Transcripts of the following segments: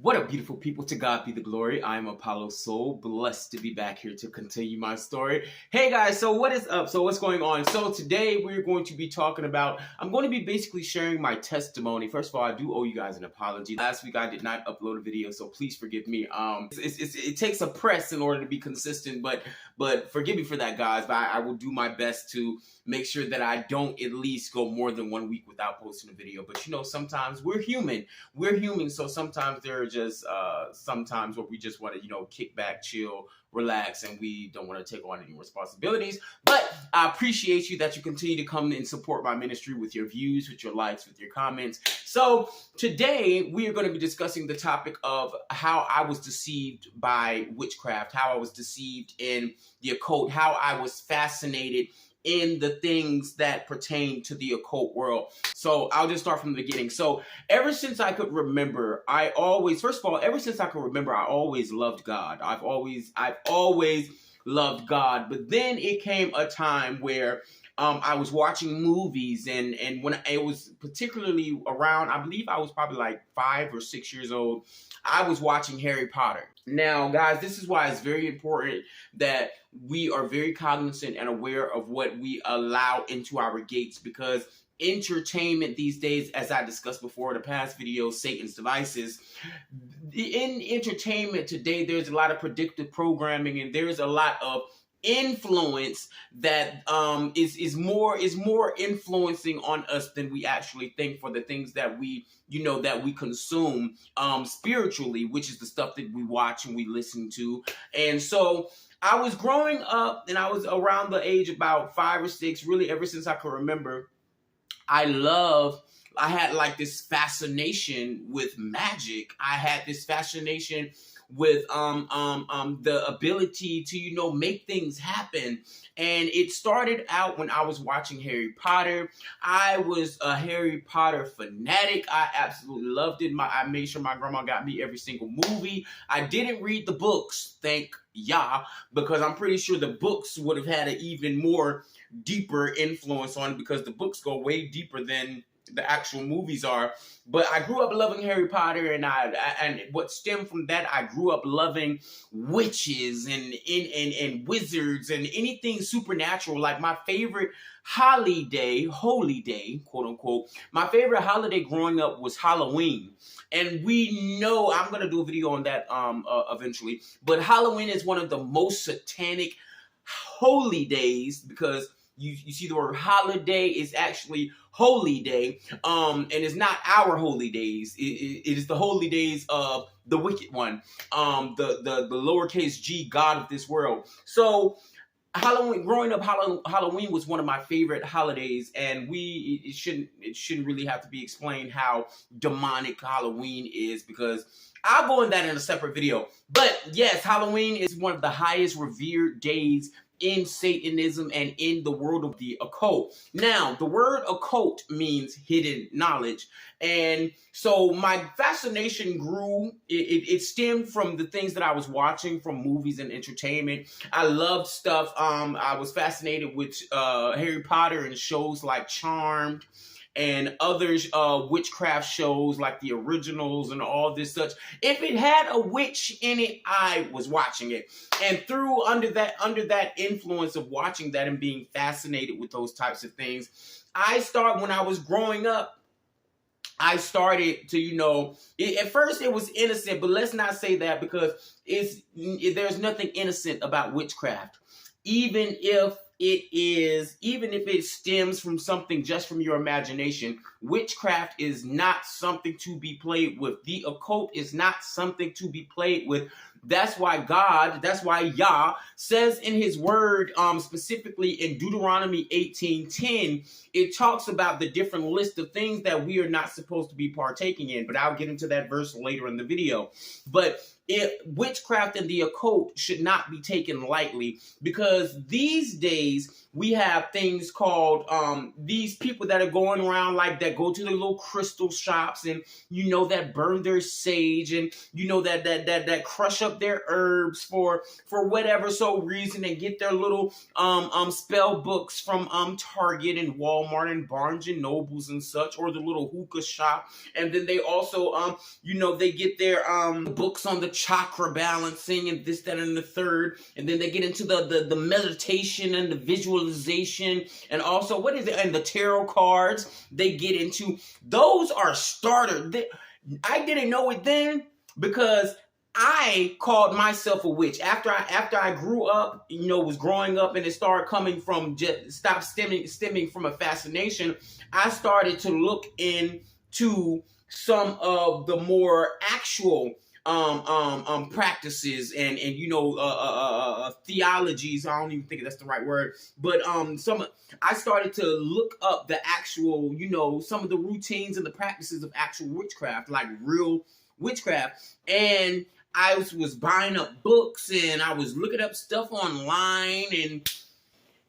What up, beautiful people? To God be the glory. I am Apollo Soul, blessed to be back here to continue my story. Hey guys, so what is up? So what's going on? So today we're going to be talking about, I'm going to be basically sharing my testimony. First of all, I do owe you guys an apology. Last week I did not upload a video, so please forgive me. It takes a press in order to be consistent, but forgive me for that, guys. But I will do my best to make sure that I don't at least go more than 1 week without posting a video. But you know, sometimes we're human. So sometimes there are just sometimes where we just want to, you know, kick back, chill, relax, and we don't want to take on any responsibilities. But I appreciate you that you continue to come and support my ministry with your views, with your likes, with your comments. So today we are going to be discussing the topic of how I was deceived by witchcraft, how I was deceived in the occult, how I was fascinated in the things that pertain to the occult world. So I'll just start from the beginning. So ever since I could remember, first of all, ever since I could remember, I always loved God. I've always loved God. But then it came a time where I was watching movies, and when it was particularly around, I believe I was probably like 5 or 6 years old, I was watching Harry Potter. Now, guys, this is why it's very important that we are very cognizant and aware of what we allow into our gates, because entertainment these days, as I discussed before in the past videos, Satan's devices. In entertainment today, there's a lot of predictive programming, and there's a lot of influence that is more influencing on us than we actually think, for the things that we consume spiritually, which is the stuff that we watch and we listen to. And so I was growing up, and I was around the age about 5 or 6, really ever since I could remember. I had like this fascination with magic. I had this fascination with the ability to, you know, make things happen. And it started out when I was watching Harry Potter. I was a Harry Potter fanatic. I absolutely loved it. I made sure my grandma got me every single movie. I didn't read the books, thank Yah, because I'm pretty sure the books would have had an even more deeper influence on it, because the books go way deeper than the actual movies are. But I grew up loving Harry Potter, and what stemmed from that, I grew up loving witches and wizards and anything supernatural. Like my favorite holiday, holy day, quote unquote, my favorite holiday growing up was Halloween. And we know, I'm going to do a video on that eventually, but Halloween is one of the most satanic holy days, because you see the word holiday is actually holy day, and it's not our holy days. It is the holy days of the wicked one, the lowercase g god of this world. So Halloween, growing up, Halloween was one of my favorite holidays, and it shouldn't really have to be explained how demonic Halloween is, because I'll go in that in a separate video. But yes, Halloween is one of the highest revered days in Satanism and in the world of the occult. Now, the word occult means hidden knowledge. And so my fascination grew. It stemmed from the things that I was watching from movies and entertainment. I loved stuff. I was fascinated with Harry Potter and shows like Charmed and others, witchcraft shows like the originals and all this such. If it had a witch in it, I was watching it. And under that influence of watching that and being fascinated with those types of things, when I was growing up, I started to, you know, at first it was innocent, but let's not say that, because there's nothing innocent about witchcraft. Even if it stems from something just from your imagination, witchcraft is not something to be played with. The occult is not something to be played with. That's why Yah says in his word, specifically in Deuteronomy 18:10, it talks about the different list of things that we are not supposed to be partaking in. But I'll get into that verse later in the video. But witchcraft and the occult should not be taken lightly, because these days nowadays we have things called these people that are going around like that go to the little crystal shops and that burn their sage and that crush up their herbs for whatever reason and get their little spell books from Target and Walmart and Barnes and Nobles and such, or the little hookah shop. And then they also they get their books on the chakra balancing and this, that, and the third. And then they get into the meditation and the visualization and also and the tarot cards. They get into those are starter. I didn't know it then because I called myself a witch after I grew up, was growing up, and it started coming from stemming from a fascination. I started to look into some of the more actual practices and theologies. I don't even think that's the right word, but I started to look up the actual, some of the routines and the practices of actual witchcraft, like real witchcraft. And I was buying up books and I was looking up stuff online. And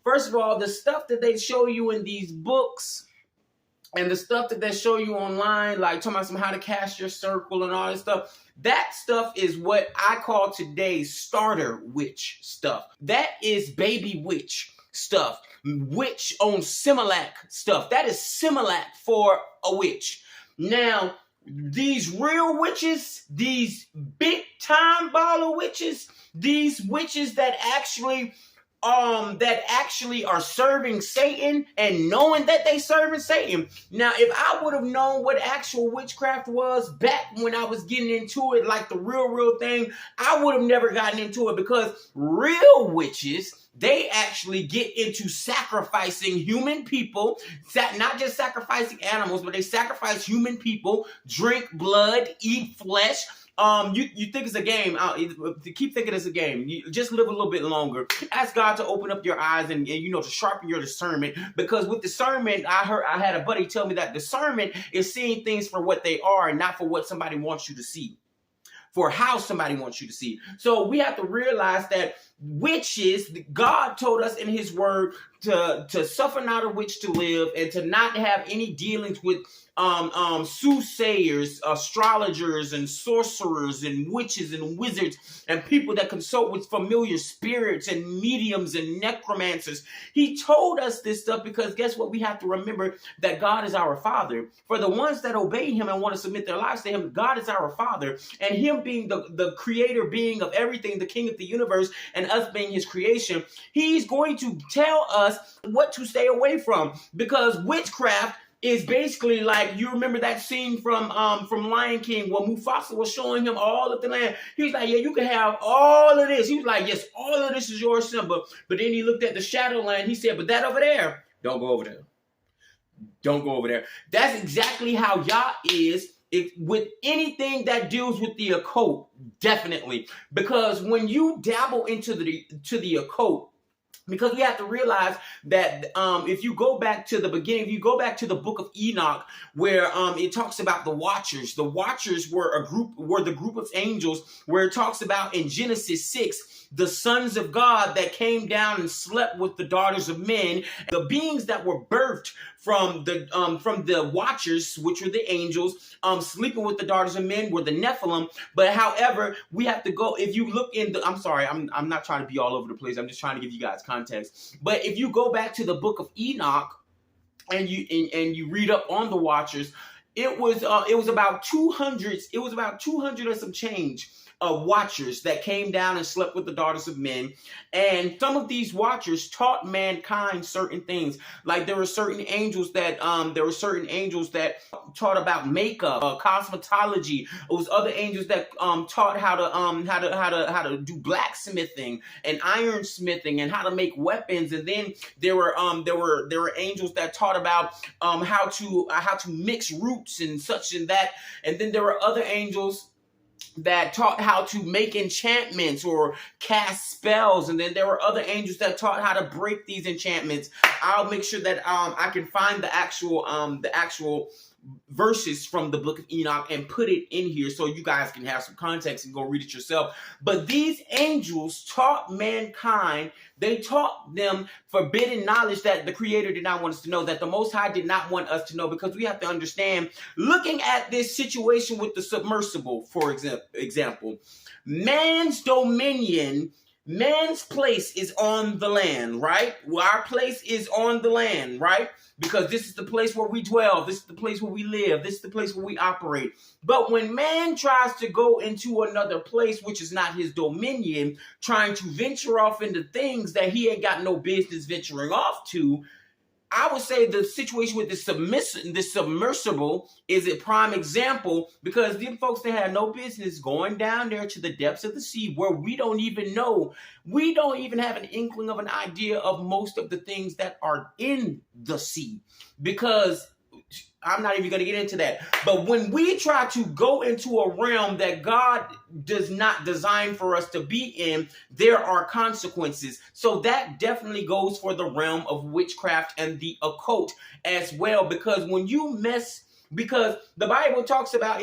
first of all, the stuff that they show you in these books and the stuff that they show you online, like talking about how to cast your circle and all this stuff, that stuff is what I call today's starter witch stuff. That is baby witch stuff. Witch on Similac stuff. That is Similac for a witch. Now, these real witches, these big time baller witches, these witches that actually are serving Satan and knowing that they serving Satan. Now, if I would have known what actual witchcraft was back when I was getting into it, like the real thing, I would have never gotten into it, because real witches, they actually get into sacrificing human people, not just sacrificing animals, but they sacrifice human people, drink blood, eat flesh. You think it's a game. Keep thinking it's a game. You just live a little bit longer. Ask God to open up your eyes and to sharpen your discernment. Because with discernment, I had a buddy tell me that discernment is seeing things for what they are and not for what somebody wants you to see. For how somebody wants you to see. So we have to realize that witches, God told us in his word to suffer not a witch to live, and to not have any dealings with soothsayers, astrologers, and sorcerers, and witches and wizards, and people that consult with familiar spirits and mediums and necromancers. He told us this stuff because guess what? We have to remember that God is our Father. For the ones that obey him and want to submit their lives to him, God is our Father, and him being the creator being of everything, the king of the universe, and us being his creation, he's going to tell us what to stay away from, because witchcraft is basically like, you remember that scene from Lion King where Mufasa was showing him all of the land. He was like, yeah, you can have all of this. He was like, yes, all of this is yours, Simba. But then he looked at the Shadowland. He said, but that over there, don't go over there. Don't go over there. That's exactly how Yah is with anything that deals with the occult, definitely. Because when you dabble into the occult, because we have to realize that if you go back to the beginning, if you go back to the book of Enoch, where it talks about the Watchers. The Watchers were the group of angels, where it talks about in Genesis 6, the sons of God that came down and slept with the daughters of men. The beings that were birthed from the Watchers, which were the angels, sleeping with the daughters of men, were the Nephilim. But however, we have to go, if you look in I'm sorry, I'm not trying to be all over the place. I'm just trying to give you guys context. But if you go back to the book of Enoch and you read up on the Watchers, it was about 200. It was about 200 and some change Watchers that came down and slept with the daughters of men. And some of these Watchers taught mankind certain things. Like there were certain angels that taught about makeup, cosmetology. It was other angels that taught how to do blacksmithing and ironsmithing and how to make weapons. And then there were angels that taught about how to mix roots and such and that. And then there were other angels that taught how to make enchantments or cast spells, and then there were other angels that taught how to break these enchantments. I'll make sure that I can find the actual verses from the book of Enoch and put it in here so you guys can have some context and go read it yourself. But these angels taught mankind, they taught them forbidden knowledge that the Creator did not want us to know, that the Most High did not want us to know, because we have to understand, looking at this situation with the submersible, for example, man's dominion, man's place is on the land, right? Well, our place is on the land, right? Because this is the place where we dwell. This is the place where we live. This is the place where we operate. But when man tries to go into another place, which is not his dominion, trying to venture off into things that he ain't got no business venturing off to, I would say the situation with the submersible is a prime example, because them folks, they had no business going down there to the depths of the sea where we don't even know. We don't even have an inkling of an idea of most of the things that are in the sea, because I'm not even going to get into that. But when we try to go into a realm that God does not design for us to be in, there are consequences. So that definitely goes for the realm of witchcraft and the occult as well. Because when you mess, because the Bible talks about,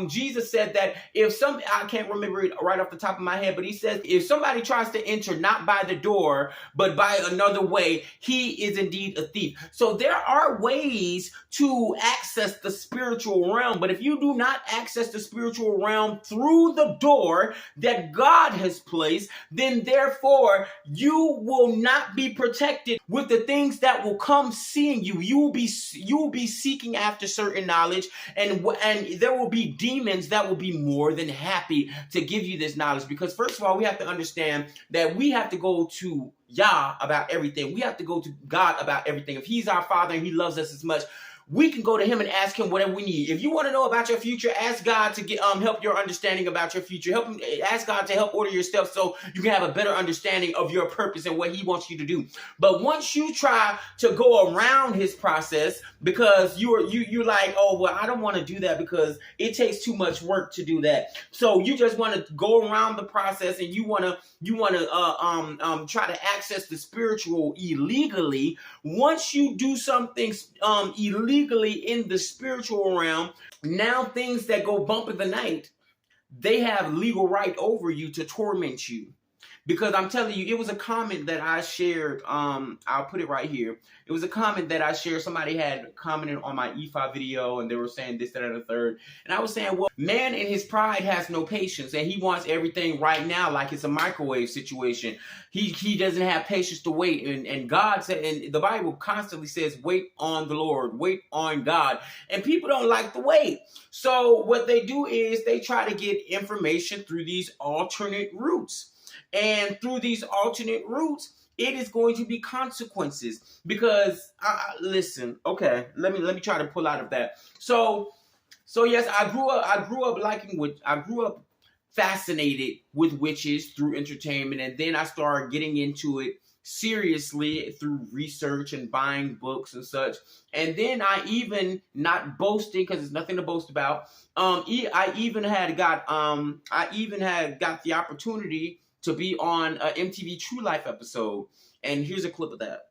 Jesus said that I can't remember it right off the top of my head, but he says, if somebody tries to enter not by the door, but by another way, he is indeed a thief. So there are ways to access the spiritual realm, but if you do not access the spiritual realm through the door that God has placed, then therefore you will not be protected with the things that will come seeing you. You will be seeking after certain knowledge, and there will be demons that will be more than happy to give you this knowledge. Because first of all, we have to understand that we have to go to Yah about everything. We have to go to God about everything. If he's our Father and he loves us as much, we can go to him and ask him whatever we need. If you want to know about your future, ask God to get help your understanding about your future. Ask God to help order your steps so you can have a better understanding of your purpose and what he wants you to do. But once you try to go around his process because you're like, oh well, I don't want to do that because it takes too much work to do that. So you just want to go around the process and you want to try to access the spiritual illegally. Once you do something illegally in the spiritual realm, now things that go bump in the night, they have legal right over you to torment you. Because I'm telling you, it was a comment that I shared. I'll put it right here. It was a comment that I shared. Somebody had commented on my E5 video and they were saying this, that, and the third. And I was saying, well, man in his pride has no patience and he wants everything right now like it's a microwave situation. He doesn't have patience to wait. And God said, and the Bible constantly says, wait on the Lord, wait on God. And people don't like to wait. So what they do is they try to get information through these alternate routes. And through these alternate routes, it is going to be consequences. Because listen, okay, let me try to pull out of that. So yes, I grew up fascinated with witches through entertainment, and then I started getting into it seriously through research and buying books and such. And then I even, not boasting because there's nothing to boast about, I even had got the opportunity to be on an MTV True Life episode. And here's a clip of that.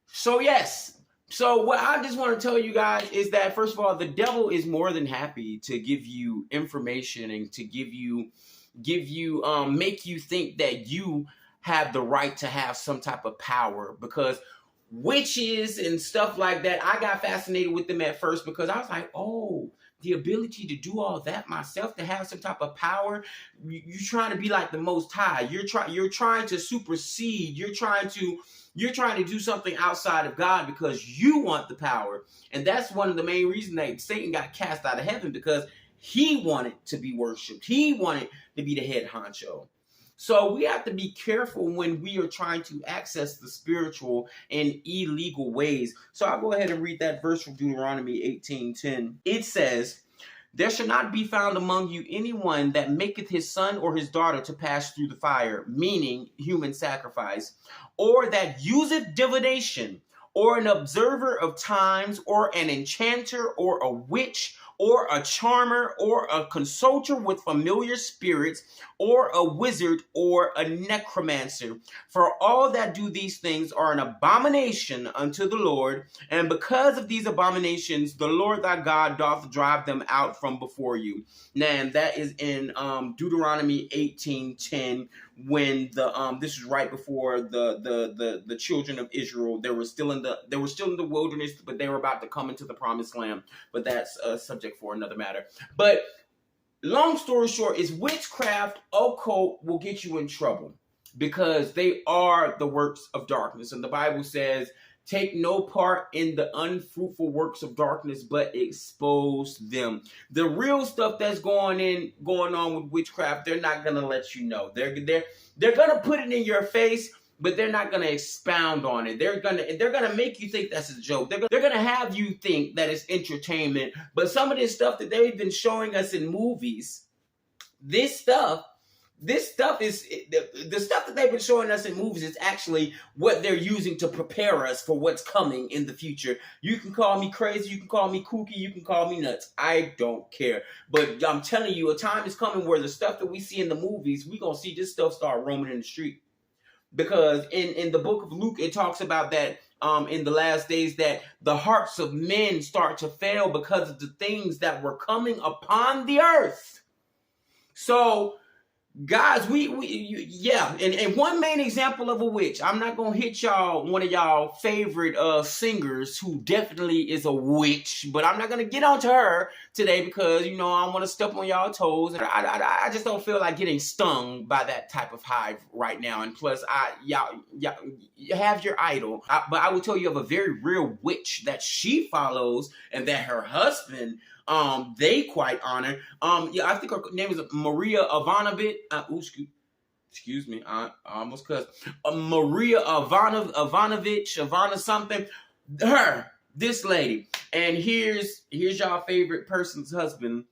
So yes. So what I just want to tell you guys is that, first of all, the devil is more than happy to give you information and to make you think that you have the right to have some type of power. Because witches and stuff like that, I got fascinated with them at first because I was like, oh, the ability to do all that myself, to have some type of power. You're trying to be like the Most High. You're trying to supersede. You're trying to do something outside of God because you want the power. And that's one of the main reasons that Satan got cast out of heaven, because he wanted to be worshipped. He wanted to be the head honcho. So we have to be careful when we are trying to access the spiritual in illegal ways. So I'll go ahead and read that verse from Deuteronomy 18:10. It says, there shall not be found among you anyone that maketh his son or his daughter to pass through the fire, meaning human sacrifice, or that useth divination, or an observer of times, or an enchanter, or a witch, or a charmer, or a consulter with familiar spirits, or a wizard, or a necromancer. For all that do these things are an abomination unto the Lord, and because of these abominations, the Lord thy God doth drive them out from before you. Now, and that is in Deuteronomy 18:10, when this is right before the children of Israel, they were still in the wilderness, but they were about to come into the promised land. But that's a subject for another matter. But long story short is witchcraft, occult will get you in trouble because they are the works of darkness. And the Bible says, take no part in the unfruitful works of darkness, but expose them. The real stuff that's going on with witchcraft, they're not gonna let you know. They're gonna put it in your face, but they're not gonna expound on it. They're gonna make you think that's a joke. They're gonna have you think that it's entertainment. But some of this stuff that they've been showing us in movies, this stuff is the stuff that they've been showing us in movies is actually what they're using to prepare us for what's coming in the future. You can call me crazy, you can call me kooky, you can call me nuts. I don't care. But I'm telling you, a time is coming where the stuff that we see in the movies, we're going to see this stuff start roaming in the street. Because in the book of Luke, it talks about that in the last days that the hearts of men start to fail because of the things that were coming upon the earth. So, guys, and one main example of a witch. I'm not gonna hit y'all one of y'all favorite singers who definitely is a witch, but I'm not gonna get onto her today because I don't want to step on y'all toes, and I just don't feel like getting stung by that type of hive right now. And plus, y'all have your idol, but I will tell you of a very real witch that she follows and that her husband they quite honor. I think her name is Maria Ivanovich. Excuse me, I almost cussed. Maria Ivanovich, Ivana something. This lady. And here's y'all favorite person's husband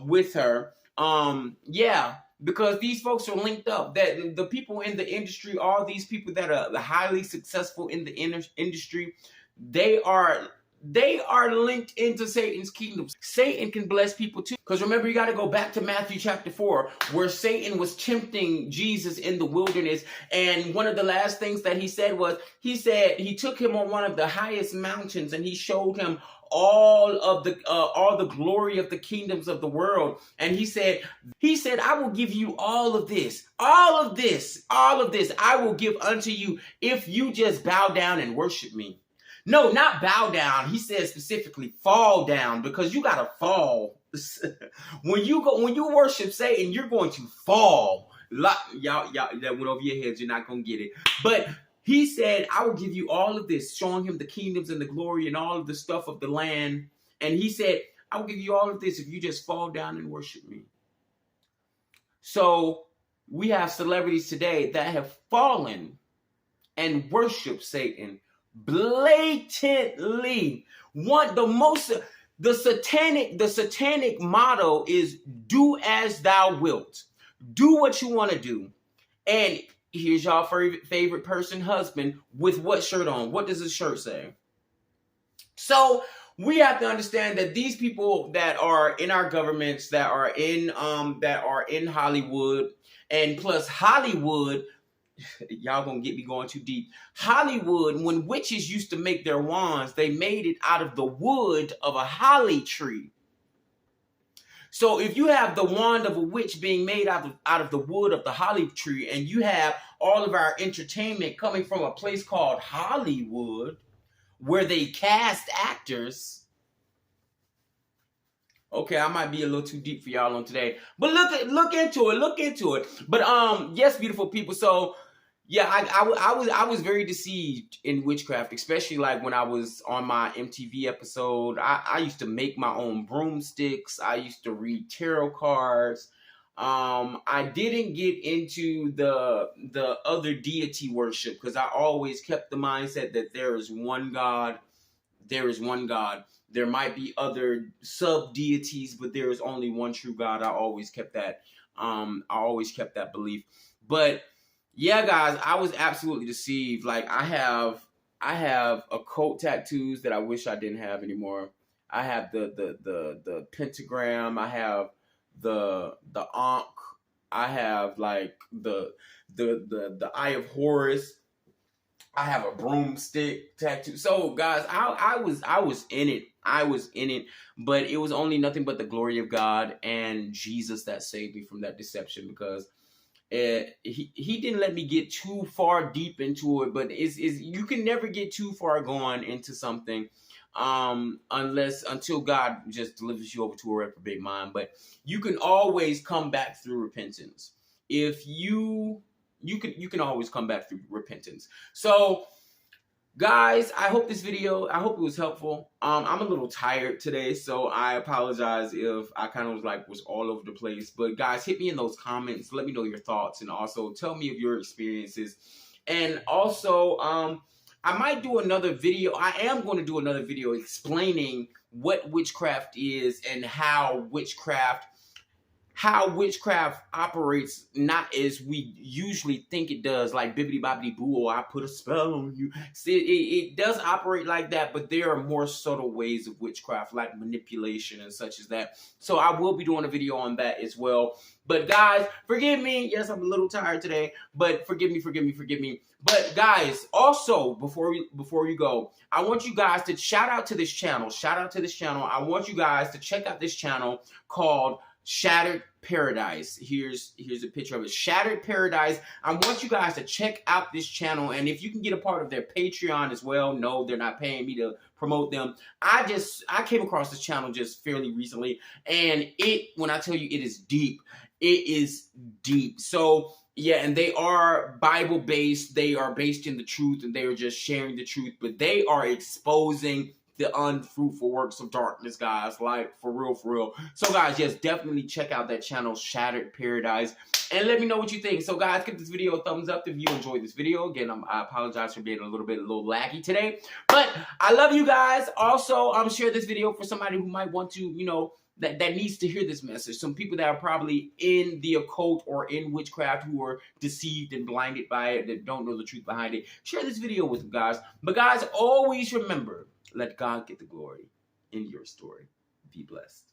with her. Because these folks are linked up. That the people in the industry, all these people that are highly successful in the industry, they are linked into Satan's kingdom. Satan can bless people too. Because remember, you got to go back to Matthew chapter 4, where Satan was tempting Jesus in the wilderness. And one of the last things that he said was, he took him on one of the highest mountains and he showed him all the glory of the kingdoms of the world. And he said, I will give you all of this. I will give unto you if you just bow down and worship me. No, not bow down. He said specifically fall down, because you gotta fall. When you worship Satan, you're going to fall. Y'all, that went over your heads. You're not gonna get it. But he said, I will give you all of this, showing him the kingdoms and the glory and all of the stuff of the land. And he said, I will give you all of this if you just fall down and worship me. So we have celebrities today that have fallen and worship Satan blatantly. The satanic motto is do as thou wilt. Do what you want to do. And here's y'all favorite person husband with what shirt on? What does his shirt say? So we have to understand that these people that are in our governments, that are in Hollywood, and plus Hollywood, y'all gonna get me going too deep. Hollywood, when witches used to make their wands, they made it out of the wood of a holly tree. So if you have the wand of a witch being made out of the wood of the holly tree, and you have all of our entertainment coming from a place called Hollywood, where they cast actors. Okay, I might be a little too deep for y'all on today, but look into it. But yes, beautiful people. So yeah, I was very deceived in witchcraft, especially like when I was on my MTV episode. I used to make my own broomsticks. I used to read tarot cards. I didn't get into the other deity worship, because I always kept the mindset that there is one God. There is one God. There might be other sub-deities, but there is only one true God. I always kept that belief. But yeah, guys, I was absolutely deceived. Like I have occult tattoos that I wish I didn't have anymore. I have the pentagram. I have the ankh. I have like the Eye of Horus. I have a broomstick tattoo. So guys, I was in it. I was in it, but it was only nothing but the glory of God and Jesus that saved me from that deception, because he didn't let me get too far deep into it. But is you can never get too far going into something until God just delivers you over to a reprobate mind. But you can always come back through repentance. If you can always come back through repentance. So guys, I hope it was helpful. I'm a little tired today, so I apologize if I kind of was all over the place. But guys, hit me in those comments. Let me know your thoughts, and also tell me of your experiences. And also, I might do another video. I am going to do another video explaining what witchcraft is and how witchcraft operates, not as we usually think it does, like bibbidi bobbidi boo, or I put a spell on you. See, it does operate like that, but there are more subtle ways of witchcraft, like manipulation and such as that. So I will be doing a video on that as well. But guys, forgive me. Yes, I'm a little tired today, but forgive me. But guys, also before you go, I want you guys to shout out to this channel. I want you guys to check out this channel called Shattered Paradise. Here's a picture of it. Shattered Paradise. I want you guys to check out this channel, and if you can get a part of their Patreon as well. No, they're not paying me to promote them. I came across this channel just fairly recently, and when I tell you, it is deep. It is deep. So yeah, and they are Bible based. They are based in the truth, and they are just sharing the truth, but they are exposing the unfruitful works of darkness, guys. Like, for real. So guys, yes, definitely check out that channel, Shattered Paradise, and let me know what you think. So guys, give this video a thumbs up if you enjoyed this video. Again, I apologize for being a little laggy today, but I love you guys. Also, share this video for somebody who might want to, that needs to hear this message. Some people that are probably in the occult or in witchcraft, who are deceived and blinded by it, that don't know the truth behind it. Share this video with them, guys. But guys, always remember, let God get the glory in your story. Be blessed.